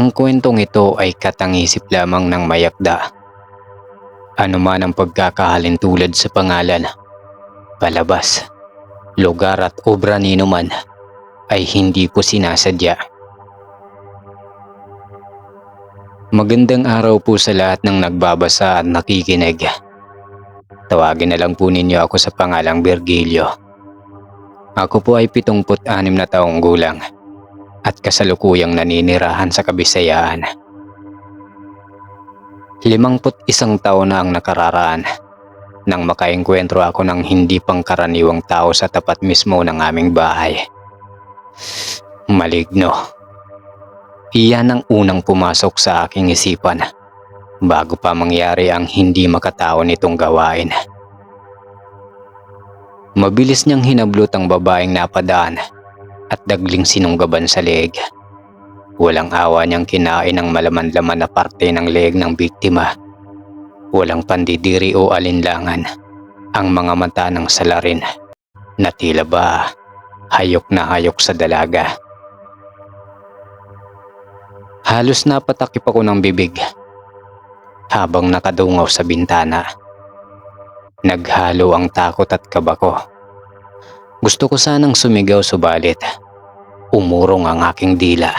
Ang kwentong ito ay katangisip lamang ng mayakda. Ano man ang pagkakahalintulad sa pangalan, palabas, lugar at obra nino man ay hindi po sinasadya. Magandang araw po sa lahat ng nagbabasa at nakikinig. Tawagin na lang po ninyo ako sa pangalang Virgilio. Ako po ay 76 na taong gulang at kasalukuyang naninirahan sa Kabisayaan. 51 taon na ang nakararaan nang makaengkwentro ako ng hindi pangkaraniwang tao sa tapat mismo ng aming bahay. Maligno. Iyan ang unang pumasok sa aking isipan bago pa mangyari ang hindi makatao nitong gawain. Mabilis niyang hinablot ang babaeng napadaan at dagling sinunggaban sa leeg. Walang awa niyang kinain ang malaman-laman na parte ng leeg ng biktima. Walang pandidiri o alinlangan ang mga mata ng salarin na tila ba hayok na hayok sa dalaga. Halos napatakip ako ng bibig habang nakadungaw sa bintana. Naghalo ang takot at kaba ko. Gusto ko sanang sumigaw subalit umurong ang aking dila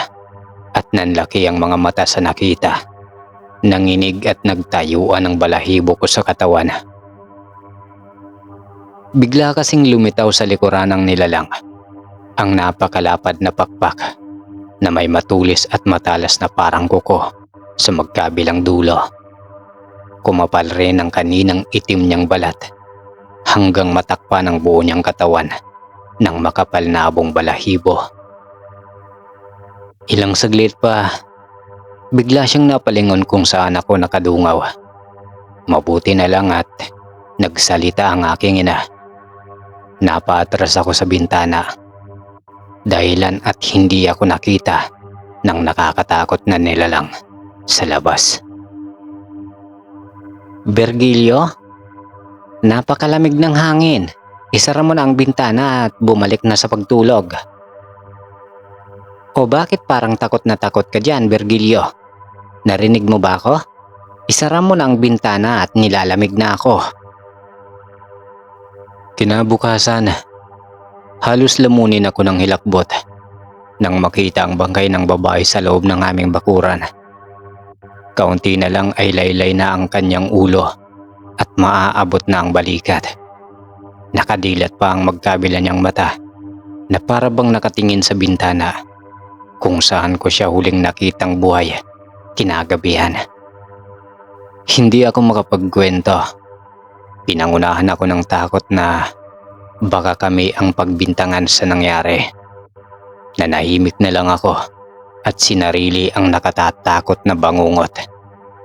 at nanlaki ang mga mata sa nakita. Nanginig at nagtayuan ang balahibo ko sa katawan. Bigla kasing lumitaw sa likuran ng nilalang ang napakalapad na pakpak na may matulis at matalas na parang kuko sa magkabilang dulo. Kumapal rin ang kaninang itim niyang balat hanggang matakpan ang buo niyang katawan ng makapal na abong balahibo. Ilang saglit pa, bigla siyang napalingon kung saan ako nakadungaw. Mabuti na lang at nagsalita ang aking ina. Napaatras ako sa bintana. Dahilan at hindi ako nakita ng nakakatakot na nilalang sa labas. Virgilio, napakalamig ng hangin. Isara mo na ang bintana at bumalik na sa pagtulog. O bakit parang takot na takot ka dyan, Virgilio? Narinig mo ba ako? Isara mo na ang bintana at nilalamig na ako. Kinabukasan, halos lamunin ako ng hilakbot nang makita ang bangkay ng babae sa loob ng aming bakuran. Kaunti na lang ay laylay na ang kanyang ulo at maaabot na ang balikat. Nakadilat pa ang magkabila niyang mata na para bang nakatingin sa bintana kung saan ko siya huling nakitang buhay kinagabihan. Hindi ako makapagkwento. Pinangunahan ako ng takot na baka kami ang pagbintangan sa nangyari. Nanahimik na lang ako at sinarili ang nakatatakot na bangungot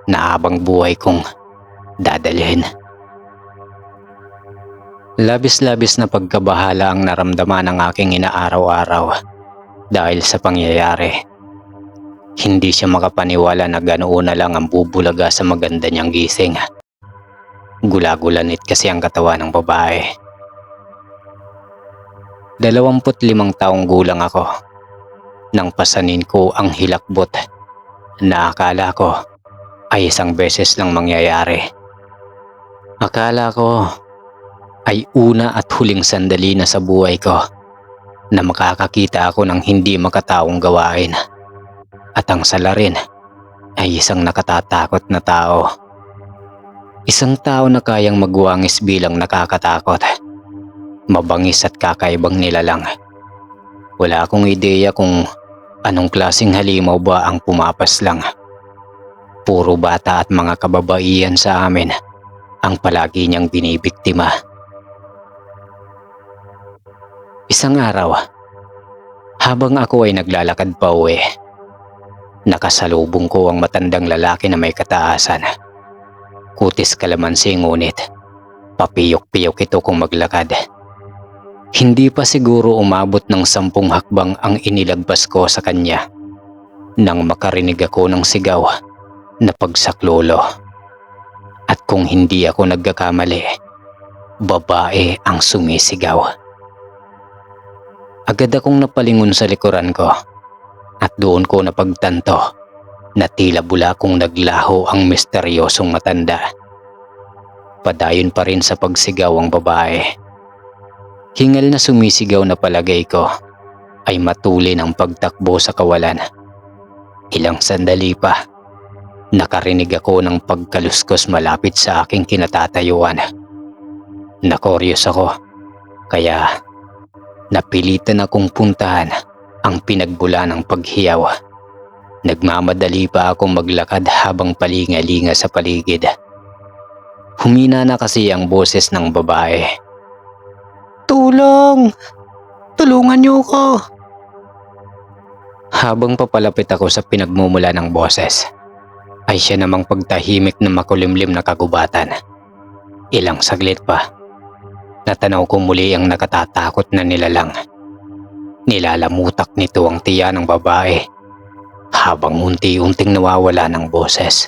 na habang buhay kong dadalhin. Labis-labis na pagkabahala ang naramdaman ng aking ina araw-araw dahil sa pangyayari. Hindi siya makapaniwala na ganoon na lang ang bubulaga sa maganda niyang gising. Gulagulanit kasi ang katawan ng babae. 25 taong gulang ako nang pasanin ko ang hilakbot na akala ko ay isang beses lang mangyayari. Akala ko ay una at huling sandali na sa buhay ko na makakakita ako ng hindi makataong gawain. At ang salarin ay isang nakatatakot na tao. Isang tao na kayang magwangis bilang nakakatakot. Mabangis at kakaibang nilalang. Wala akong ideya kung anong klaseng halimaw ba ang pumapaslang. Puro bata at mga kababaihan sa amin ang palagi niyang binibiktima. Isang araw, habang ako ay naglalakad pa uwi, nakasalubong ko ang matandang lalaki na may kataasan. Kutis kalamansi ngunit papiyok-piyok ito kung maglakad. Hindi pa siguro umabot ng 10 hakbang ang inilagpas ko sa kanya nang makarinig ako ng sigaw na pagsaklolo. At kung hindi ako nagkakamali, babae ang sumisigaw. Agad akong napalingon sa likuran ko at doon ko napagtanto na tila bula kong naglaho ang misteryosong matanda. Padayon pa rin sa pagsigaw ang babae. Hingal na sumisigaw na palagay ko ay matuli ng pagtakbo sa kawalan. Ilang sandali pa, nakarinig ako ng pagkaluskos malapit sa aking kinatatayuan. Nakoryos ako, kaya napilitan akong puntahan ang pinagbula ng paghiyaw. Nagmamadali pa akong maglakad habang palingalinga sa paligid. Humina na kasi ang boses ng babae. "Tulong! Tulungan niyo ko!" Habang papalapit ako sa pinagmumula ng boses, ay siya namang pagtahimik na makulimlim na kagubatan. Ilang saglit pa, natanaw ko muli ang nakatatakot na nilalang. Nilalamutak nito ang tiya ng babae habang unti-unting nawawala ng boses.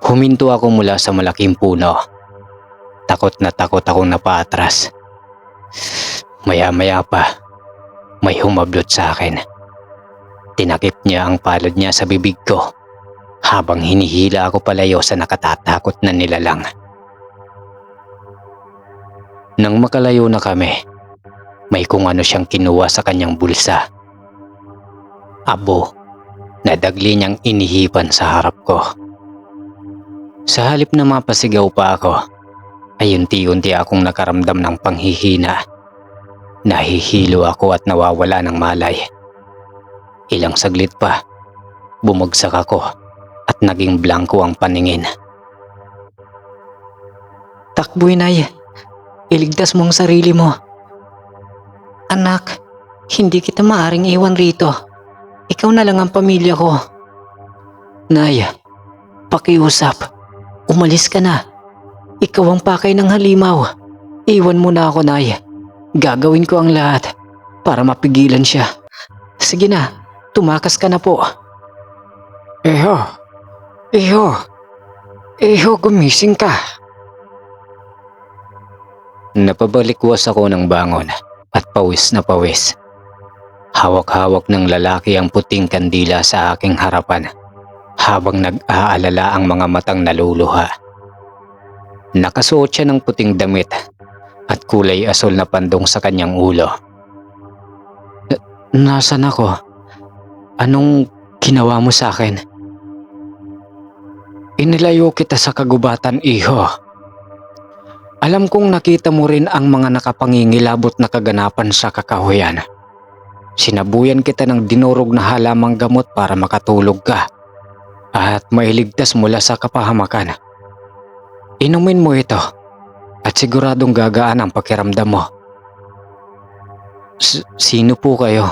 Huminto ako mula sa malaking puno. Takot akong napaatras. Maya-maya pa, may humablot sa akin. Tinakip niya ang palad niya sa bibig ko habang hinihila ako palayo sa nakatatakot na nilalang. Nang makalayo na kami, may kung ano siyang kinuha sa kanyang bulsa. Abo na dagli niyang inihipan sa harap ko. Sa halip na mapasigaw pa ako, ay unti-unti akong nakaramdam ng panghihina. Nahihilo ako at nawawala ng malay. Ilang saglit pa, bumagsak ako at naging blanko ang paningin. "Takbo, inay. Iligtas mo ang sarili mo." "Anak, hindi kita maaring iwan rito. Ikaw na lang ang pamilya ko." "Nay, pakiusap. Umalis ka na. Ikaw ang pakay ng halimaw. Iwan mo na ako, Nay. Gagawin ko ang lahat para mapigilan siya. Sige na, tumakas ka na po." Iho, gumising ka." Napabalikwas ako ng bangon at pawis na pawis. Hawak-hawak ng lalaki ang puting kandila sa aking harapan habang nag-aalala ang mga matang naluluha. Nakasuot siya ng puting damit at kulay asul na pandong sa kanyang ulo. Nasaan ako? Anong ginawa mo sa akin?" "Inilayo kita sa kagubatan, iho. Alam kong nakita mo rin ang mga nakapangingilabot na kaganapan sa kakahuyan. Sinabuyan kita ng dinurog na halamang gamot para makatulog ka at mailigtas mula sa kapahamakan. Inumin mo ito at siguradong gagaan ang pakiramdam mo." Sino po kayo?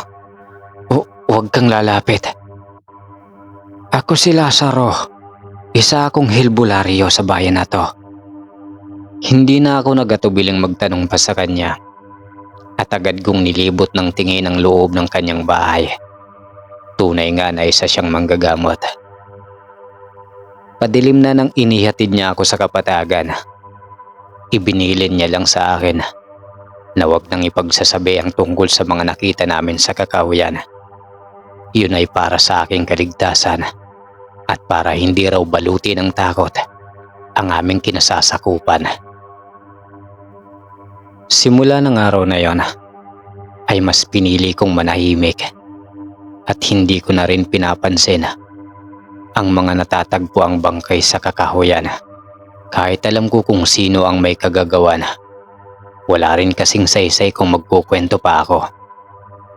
Huwag kang lalapit. "Ako si Lazaro. Isa akong helbularyo sa bayan na to." Hindi na ako nagatubiling magtanong pa sa kanya at agad kong nilibot ng tingin ang loob ng kanyang bahay. Tunay nga na isa siyang manggagamot. Padilim na nang inihatid niya ako sa kapatagan. Ibinilin niya lang sa akin na wag nang ipagsasabi ang tungkol sa mga nakita namin sa kakahuyan. Yun ay para sa aking kaligtasan at para hindi raw balutin ng takot ang aming kinasasakupan. Simula ng araw na yon ay mas pinili kong manahimik at hindi ko na rin pinapansin ang mga natatagpuang bangkay sa kakahuyan. Kahit alam ko kung sino ang may kagagawan, wala rin kasing saysay kung magkukwento pa ako.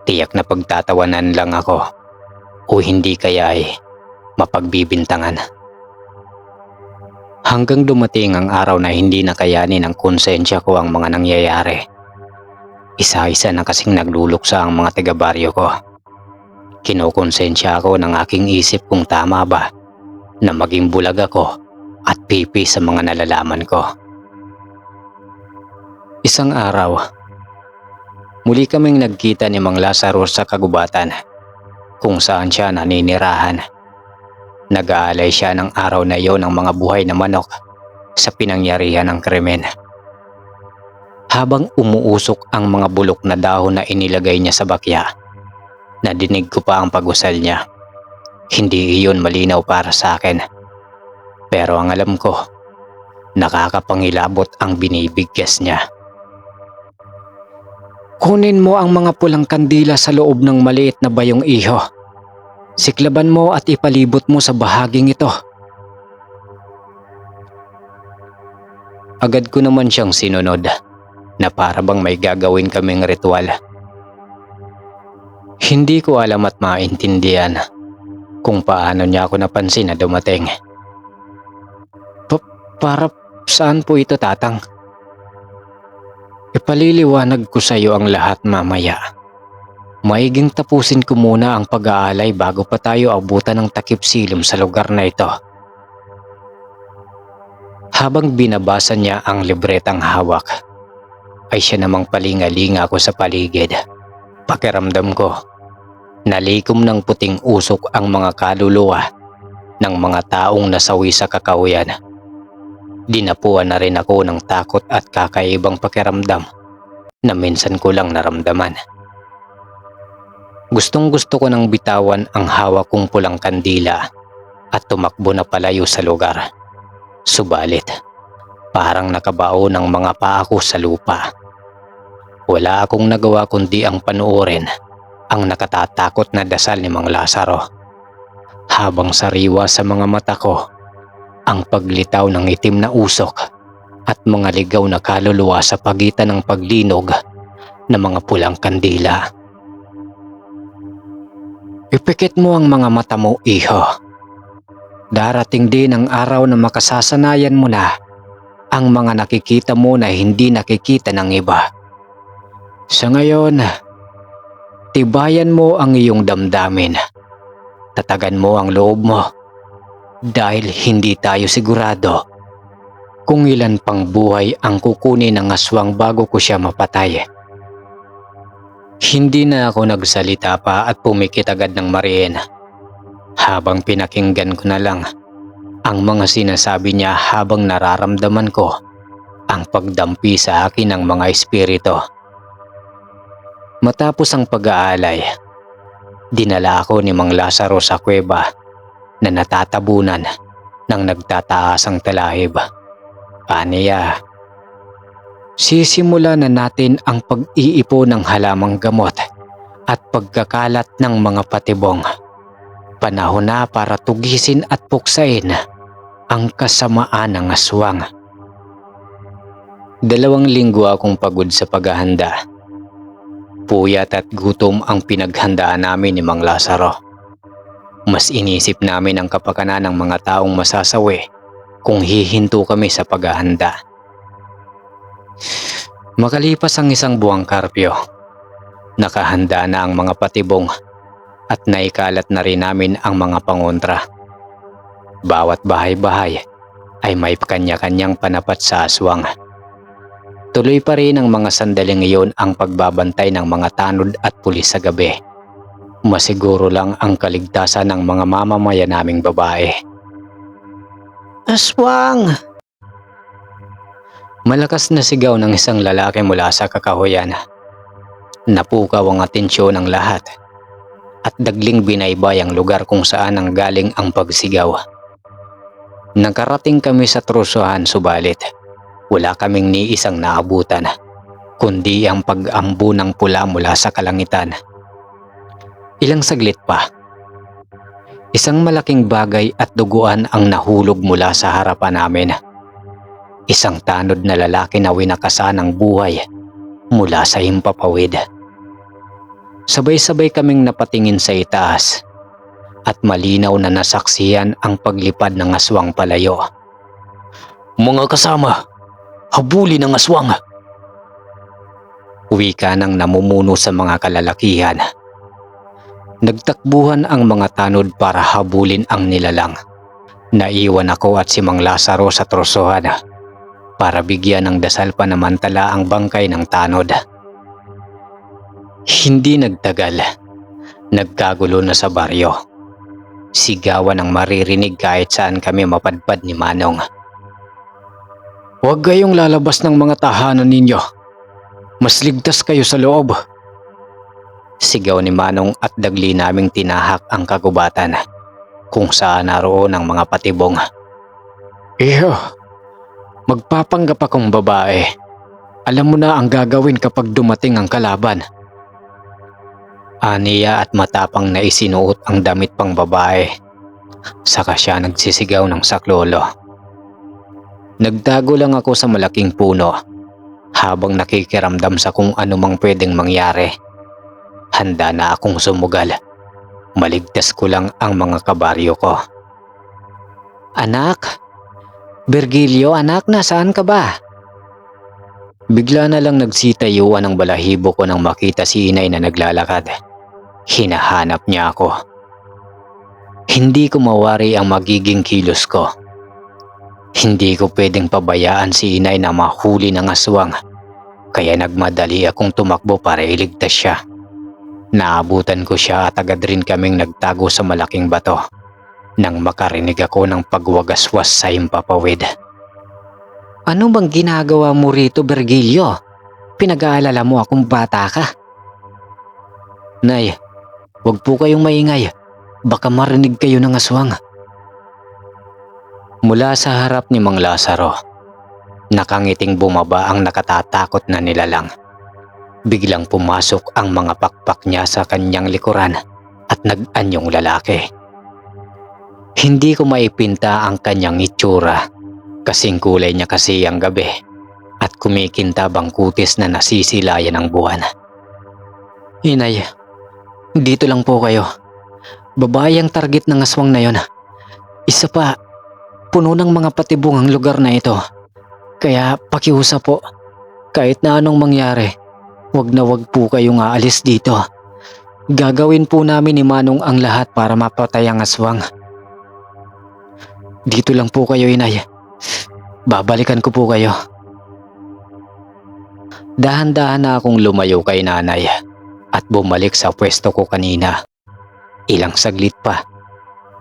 Tiyak na pagtatawanan lang ako o hindi kaya ay mapagbibintangan. Hanggang dumating ang araw na hindi nakayanin ng konsensya ko ang mga nangyayari. Isa-isa na kasing nagluluksa ang mga taga-baryo ko. Kinokonsensya ako ng aking isip kung tama ba na maging bulag ako at pipi sa mga nalalaman ko. Isang araw, muli kaming nagkita ni Mang Lazaro sa kagubatan kung saan siya naninirahan. Nag-aalay siya ng araw na iyon ng mga buhay na manok sa pinangyarihan ng krimen. Habang umuusok ang mga bulok na dahon na inilagay niya sa bakya, nadinig ko pa ang pagusal niya. Hindi iyon malinaw para sa akin. Pero ang alam ko, nakakapangilabot ang binibigkas niya. Kunin mo ang mga pulang kandila sa loob ng maliit na bayong iho. Siklaban mo at ipalibot mo sa bahaging ito. Agad ko naman siyang sinunod na para bang may gagawin kaming ritual. Hindi ko alam at maintindihan kung paano niya ako napansin na dumating. Para saan po ito, Tatang? Ipaliliwanag ko sa iyo ang lahat mamaya. Maiging tapusin ko muna ang pag-aalay bago pa tayo abutan ng takip silim sa lugar na ito. Habang binabasa niya ang libretang hawak, ay siya namang palingalinga ako sa paligid. Pakiramdam ko, nalikom ng puting usok ang mga kaluluwa ng mga taong nasawi sa kakahuyan. Dinapuan na rin ako ng takot at kakaibang pakiramdam na minsan ko lang naramdaman. Gustong-gusto ko nang bitawan ang hawak kong pulang kandila at tumakbo na palayo sa lugar. Subalit, parang nakabao ng mga paa ko sa lupa. Wala akong nagawa kundi ang panuorin ang nakatatakot na dasal ni Mang Lazaro. Habang sariwa sa mga mata ko ang paglitaw ng itim na usok at mga ligaw na kaluluwa sa pagitan ng paglinog ng mga pulang kandila. Ipikit mo ang mga mata mo, iho. Darating din ang araw na makasasanayan mo na ang mga nakikita mo na hindi nakikita ng iba. Sa ngayon, tibayan mo ang iyong damdamin. Tatagan mo ang loob mo dahil hindi tayo sigurado kung ilan pang buhay ang kukunin ng aswang bago ko siya mapatay. Hindi na ako nagsalita pa at pumikit agad ng mariin habang pinakinggan ko na lang ang mga sinasabi niya habang nararamdaman ko ang pagdampi sa akin ng mga espiritu. Matapos ang pag-aalay, dinala ako ni Mang Lazaro sa kuweba na natatabunan ng nagtataasang talahib. Aniya, sisimula na natin ang pag-iipo ng halamang gamot at pagkakalat ng mga patibong. Panahon na para tugisin at puksain ang kasamaan ng aswang. 2 linggo akong pagod sa paghahanda. Puyat at gutom ang pinaghandaan namin ni Mang Lazaro. Mas inisip namin ang kapakanan ng mga taong masasawi kung hihinto kami sa paghahanda. Makalipas ang 1 buwang karpyo, nakahanda na ang mga patibong at naikalat na rin namin ang mga pangontra. Bawat bahay-bahay ay may kanya-kanyang panapat sa aswang. Tuloy pa rin ang mga sandaling iyon ang pagbabantay ng mga tanod at pulis sa gabi. Masiguro lang ang kaligtasan ng mga mamamayan naming babae. Aswang! Malakas na sigaw ng isang lalaki mula sa kakahuyan. Napukaw ang atensyon ng lahat at dagling binaybay ang lugar kung saan ang galing ang pagsigaw. Nakarating kami sa trusuhan subalit wala kaming ni isang naabutan kundi ang pag-ambo ng pula mula sa kalangitan. Ilang saglit pa, isang malaking bagay at duguan ang nahulog mula sa harapan namin. Isang tanod na lalaki na winakasan ng buhay mula sa himpapawid. Sabay-sabay kaming napatingin sa itaas at malinaw na nasaksihan ang paglipad ng aswang palayo. Mga kasama, habulin ang aswang! Wika ng namumuno sa mga kalalakihan. Nagtakbuhan ang mga tanod para habulin ang nilalang. Naiwan ako at si Mang Lazaro sa trosohan para bigyan ng dasal panamantala ang bangkay ng tanod. Hindi nagtagal, nagkagulo na sa baryo. Sigawan ang maririnig kahit saan kami mapadpad ni Manong. Huwag kayong lalabas ng mga tahanan ninyo. Mas ligtas kayo sa loob. Sigaw ni Manong at dagli naming tinahak ang kagubatan. kung saan naroon ang mga patibong. Iyo, magpapanggap akong babae. Alam mo na ang gagawin kapag dumating ang kalaban. Aniya at matapang na isinuot ang damit pang babae. Saka siya nagsisigaw ng saklolo. Nagtago lang ako sa malaking puno habang nakikiramdam sa kung anumang pwedeng mangyari. Handa na akong sumugal. Maligtas ko lang ang mga kabaryo ko. Anak? Virgilio, anak, nasaan ka ba? Bigla na lang nagsitayuan ang balahibo ko nang makita si inay na naglalakad. Hinahanap niya ako. Hindi ko mawari ang magiging kilos ko. Hindi ko pwedeng pabayaan si inay na mahuli ng aswang, kaya nagmadali akong tumakbo para iligtas siya. Naabutan ko siya at agad rin kaming nagtago sa malaking bato nang makarinig ako ng pagwagaswas sa himpapawid. Ano bang ginagawa mo rito, Virgilio? Pinag-aalala mo akong bata ka. Nay, wag po kayong maingay. Baka marinig kayo ng aswang. Mula sa harap ni Mang Lazaro, nakangiting bumaba ang nakatatakot na nilalang. Biglang pumasok ang mga pakpak niya sa kanyang likuran at nag-anyong lalaki. Hindi ko maipinta ang kanyang itsura, kasing kulay niya kasi ang gabi at kumikintab ang kutis na nasisilayan ng buwan. Inay, dito lang po kayo. Babae ang target ng aswang na yon. Isa pa, puno ng mga patibong ang lugar na ito. Kaya pakiusap po, kahit na anong mangyari, wag na wag po kayong aalis dito. Gagawin po namin ni Manong ang lahat para mapatay ang aswang. Dito lang po kayo, inay. Babalikan ko po kayo. Dahan-dahan na akong lumayo kay nanay at bumalik sa pwesto ko kanina. Ilang saglit pa,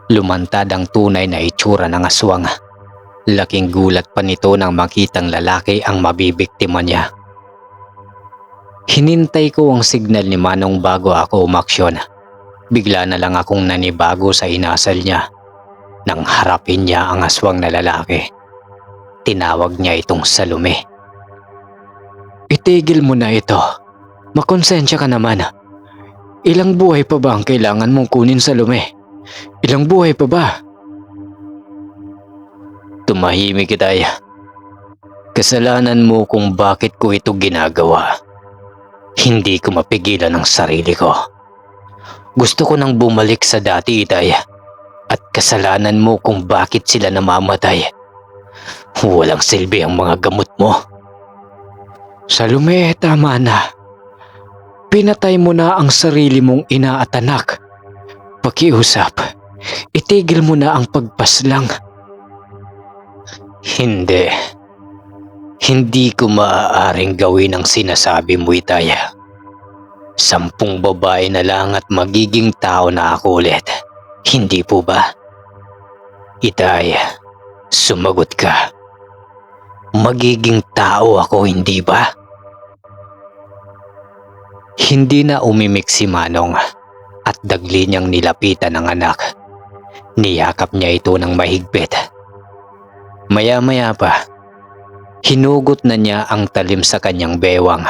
lumantad ang tunay na itsura ng aswang. Laking gulat pa nito nang makitang lalaki ang mabibiktima niya. Hinintay ko ang signal ni Manong bago ako umaksyon. Bigla na lang akong nanibago sa inasal niya nang harapin niya ang aswang na lalaki. Tinawag niya itong Salome. Itigil mo na ito. Makonsensya ka naman. Ilang buhay pa ba ang kailangan mong kunin, Salome? Ilang buhay pa ba? Tumahimik itay. Kasalanan mo kung bakit ko ito ginagawa. Hindi ko mapigilan ang sarili ko. Gusto ko nang bumalik sa dati, itay. At kasalanan mo kung bakit sila namamatay. Walang silbi ang mga gamot mo. Salome, tama na. Pinatay mo na ang sarili mong ina at anak. Pakiusap, itigil mo na ang pagpaslang. Hindi. Hindi ko maaaring gawin ang sinasabi mo, itay. 10 babae na lang at magiging tao na ako ulit. Hindi po ba? Itay, sumagot ka. Magiging tao ako, hindi ba? Hindi na umimik si Manong at dagli niyang nilapitan ang anak. Niyakap niya ito ng mahigpit. Maya-maya pa, hinugot na niya ang talim sa kanyang bewang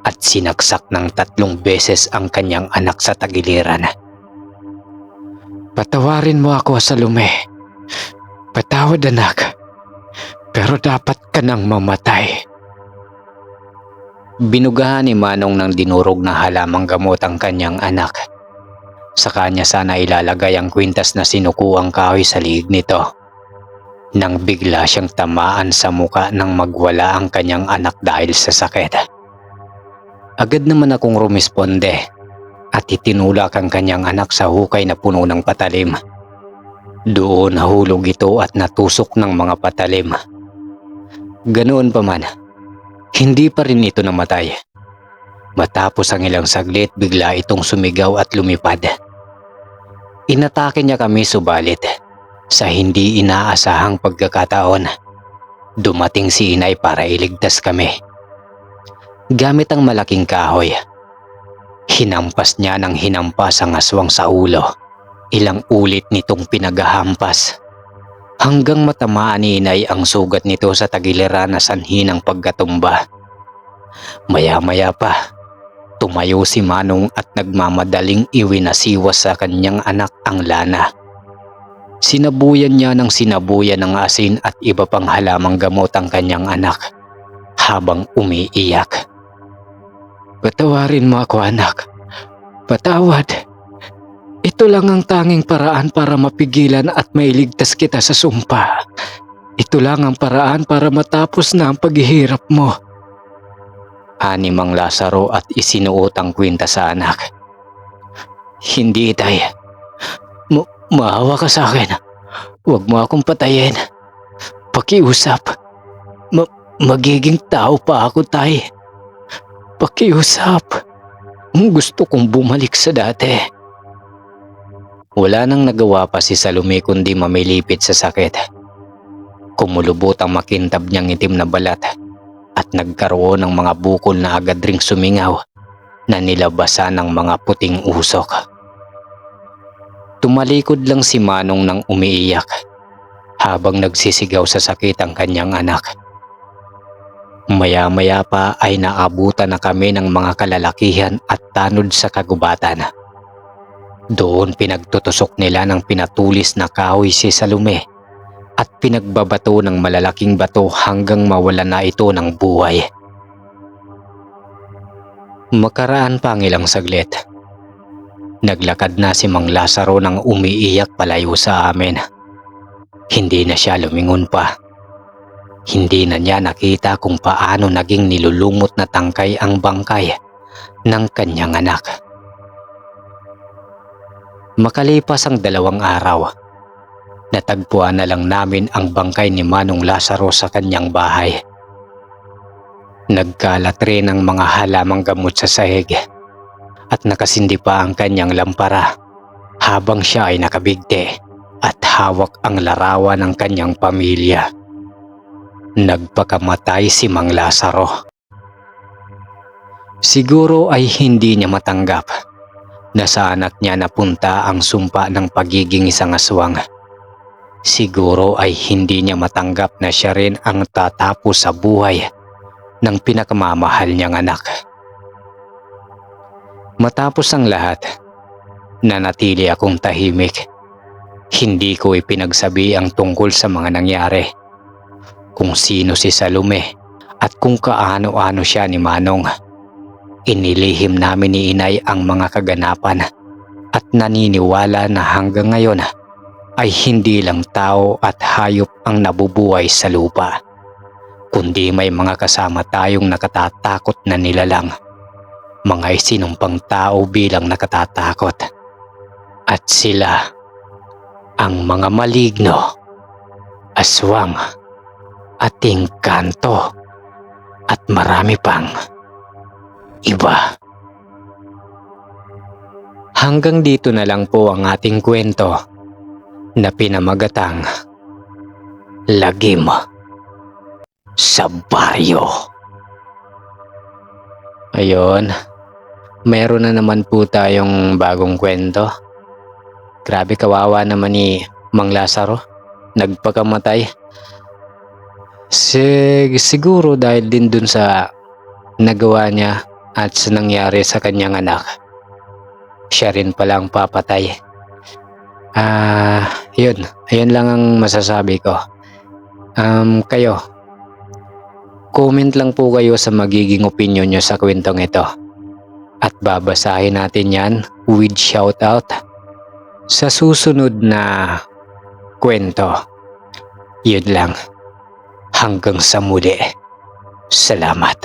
at sinaksak ng 3 beses ang kanyang anak sa tagiliran. Patawarin mo ako, Salome. Patawad, anak. Pero dapat ka nang mamatay. Binugahan ni Manong ng dinurog na halamang gamot ang kanyang anak. Sa kanya sana ilalagay ang kwintas na sinukuang kahoy sa liig nito. Nang bigla siyang tamaan sa muka nang magwala ang kanyang anak dahil sa sakit. Agad naman akong rumisponde at itinulak ang kanyang anak sa hukay na puno ng patalim. Doon nahulog ito at natusok ng mga patalim. Ganoon pa man, hindi pa rin ito namatay. Matapos ang ilang saglit, bigla itong sumigaw at lumipad. Inatake niya kami subalit sa hindi inaasahang pagkakataon, dumating si inay para iligtas kami. Gamit ang malaking kahoy, hinampas niya ng hinampas ang aswang sa ulo. Ilang ulit nitong pinagahampas hanggang matamaan ni inay ang sugat nito sa tagiliran na sanhi ng pagkatumba. Maya-maya pa, tumayo si Manong at nagmamadaling iwinasiwas sa kanyang anak ang lana. Sinabuyan niya ng sinabuyan ng asin at iba pang halamang gamot ang kanyang anak habang umiiyak. "Patawarin mo ako, anak. Patawad. Ito lang ang tanging paraan para mapigilan at mailigtas kita sa sumpa. Ito lang ang paraan para matapos na ang paghihirap mo." Ani Mang Lazaro at isinuot ang kwenta sa anak. "Hindi, tay. Maawa ka sa akin. Huwag mo akong patayin. Pakiusap. Magiging tao pa ako, tay. Pakiusap. Gusto kong bumalik sa dati." Wala nang nagawa pa si Salome kundi mamilipit sa sakit. Kumulubot ang makintab niyang itim na balat at nagkaroon ng mga bukol na agad ring sumingaw na nilabasan ng mga puting usok. Tumalikod lang si Manong nang umiiyak habang nagsisigaw sa sakit ang kanyang anak. Maya-maya pa ay naabutan na kami ng mga kalalakihan at tanod sa kagubatan. Doon pinagtutusok nila ng pinatulis na kahoy si Salome at pinagbabato ng malalaking bato hanggang mawala na ito ng buhay. Makaraan pa ang ilang saglit. Naglakad na si Mang Lazaro nang umiiyak palayo sa amin. Hindi na siya lumingon pa. Hindi na niya nakita kung paano naging nilulumot na tangkay ang bangkay ng kanyang anak. Makalipas ang 2 araw, natagpuan na lang namin ang bangkay ni Manong Lazaro sa kanyang bahay. Nagkalat rin ang mga halamang gamot sa sahig at nakasindi pa ang kanyang lampara habang siya ay nakabigti at hawak ang larawan ng kanyang pamilya. Nagpakamatay si Mang Lazaro. Siguro ay hindi niya matanggap na sa anak niya napunta ang sumpa ng pagiging isang aswang. Siguro ay hindi niya matanggap na siya rin ang tatapos sa buhay ng pinakamamahal niyang anak. Matapos ang lahat, nanatili akong tahimik. Hindi ko ipinagsabi ang tungkol sa mga nangyari, kung sino si Salome at kung kaano-ano siya ni Manong. Inilihim namin ni inay ang mga kaganapan at naniniwala na hanggang ngayon ay hindi lang tao at hayop ang nabubuhay sa lupa, kundi may mga kasama tayong nakatatakot na nilalang, mga isinumpang tao bilang nakatatakot. At sila ang mga maligno, aswang, at engkanto, at marami pang iba. Hanggang dito na lang po ang ating kwento na pinamagatang Lagim sa Baryo. Ayun, meron na naman po tayong bagong kwento. Grabe, kawawa naman ni Mang Lazaro. Nagpakamatay. Siguro dahil din dun sa nagawa niya at sa nangyari sa kanyang anak. Siya rin pala ang papatay. Ayun lang ang masasabi ko. Kayo, comment lang po kayo sa magiging opinion nyo sa kwentong ito. At babasahin natin yan with shoutout sa susunod na kwento. Yun lang. Hanggang sa muli. Salamat.